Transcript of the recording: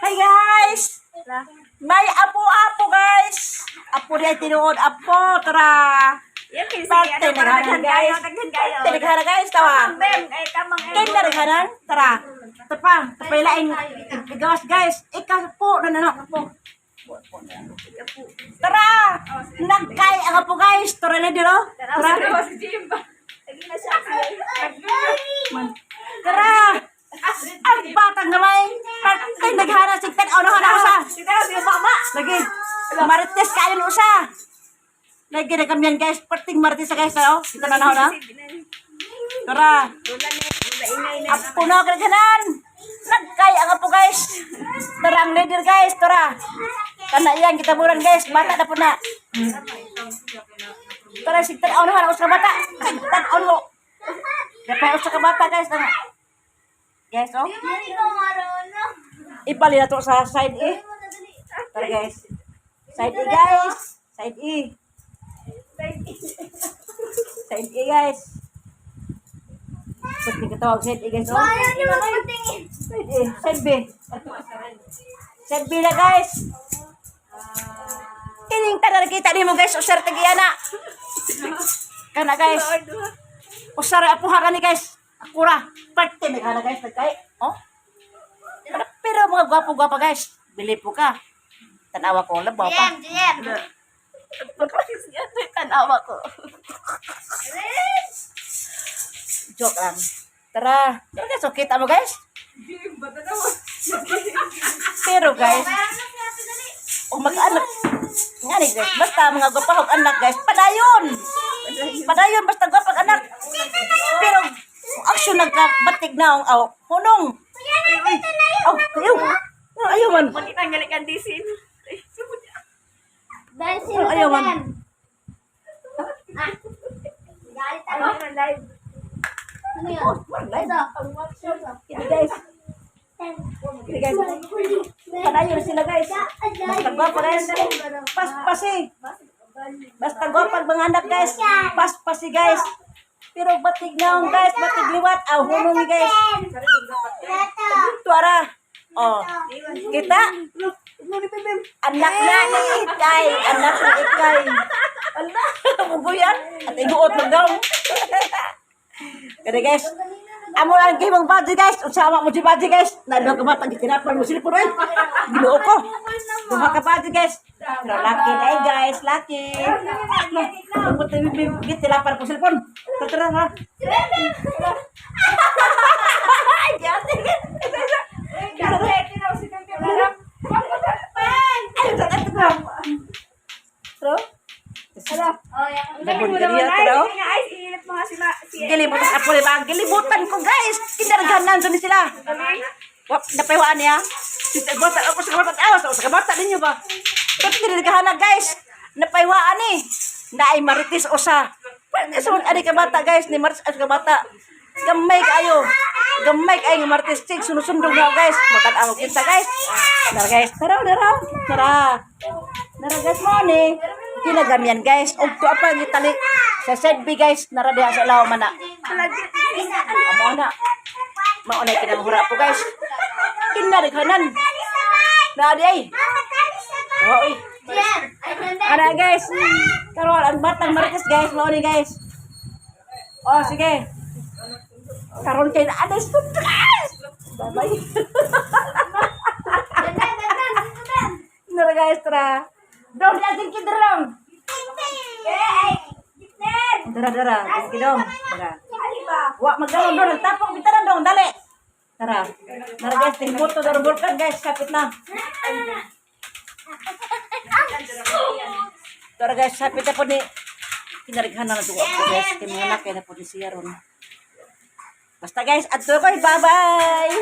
Hi guys! May apo-apo guys! Apo niya tinuod, apo, tara! Parte naghanan guys! Parte naghanan guys, tawa! Kaya na naghanan, tara! Tapang, tapailain, igawas guys! Ikaw po, po! Tara! Nagkay ang apo guys! Tara na dito! Tara! Tara! Ang batang gamay! Kay naghana sigtan o naghana usa! Lagi! Marites kayo usa! Lagi na kami yan guys! Parting marites guys! Kita na na! Tara! Apo na kaganan! Nagkay ang apo guys! Tara ang leader guys! Tara! Kana yan kita bulan guys! Bata na po na! Tara sigtan o naghana usa bata! Sigtan o no! Kapay usa ka bata guys! Guys, oh. Ipali na to sa side E. Tara guys. Side E guys. Side E. Side E guys. Pati katawag side E guys, oh. Side E. Side B. Side B na guys. Kining tanan kita nimo guys. Usar tagiyana. Kana guys. Usar apuha kani guys. Akura, parte naghala guys, nagkay. Oh? Pero mga gwapo-gwapa guys, bili po ka. Tanawa ko, labaw pa. Tanawa ko. Joke lang. Tara. Tara guys, okay tama guys? Pero guys, mag-anak. Nga ni guys, basta mga gwapahog anak guys, padayon. Padayon, basta gwapag anak. Pero, action nagkabatig na ang hunong. Ayaw man. Matitanggal ikan disin. Ayaw man. Live. Ini guys. Ini guys. Padayon sila guys. Basta gwapa guys. Pas-pasi. Basta gwapag mga anak guys. Pas-pasi guys. Pero batig naong guys, batig liwat, hunong guys. Tuara. Oh. Kita anak na ni Ikay, anak ni Ikay. Ala, bubuyan at iguot magdaw. Kada guys. Amo lang kay mong budget guys, usama mo si budget guys. Nado ka bata gitinapon mo silipon oy. Ginoo ko. Duha ka budget guys. Pero lucky na guys, lucky. Mo tayo gitinapon ko silipon. Tara ha. Gilibutan ako rin ba? Gilibutan ko guys! Kinarganan so ni sila. Napayawaan niya. Bata ako sa kabata. Awas ako sa kabata ninyo ba? Ba't kinargahan guys? Napayawaan eh. Naay maritis usa. Sunod ani kabata guys. Ni maritis as kabata. Gamay kayo. Gamay kayo ng maritis. Sig sunod-sundog na guys. Makatawag kita guys. Tara guys. Tara guys mo ni. Kinagamian guys. Og to apa gitali sa side B guys. Nara diha sa lawa man na. Amo na. Mao na kinamhura po guys. Kinarighanan. Na di ay. Oy. Ana guys. Karon ang batang marites guys, mao ni guys. Oh sige. Karon kay na adas to guys. Bye-bye. Nara guys, tara. Dong, diagin kita dong. Dara, diagin dong. Tara. Wa magdalong dong, nagtapok bitaran dong, dali. Tara. Nara guys, tingbuto dong bulkan guys, kapit na. Tara guys, kapit na po ni kinarighan na to ako guys, kay mga anak kay na po ni siya ron. Basta guys, adto ko, bye-bye.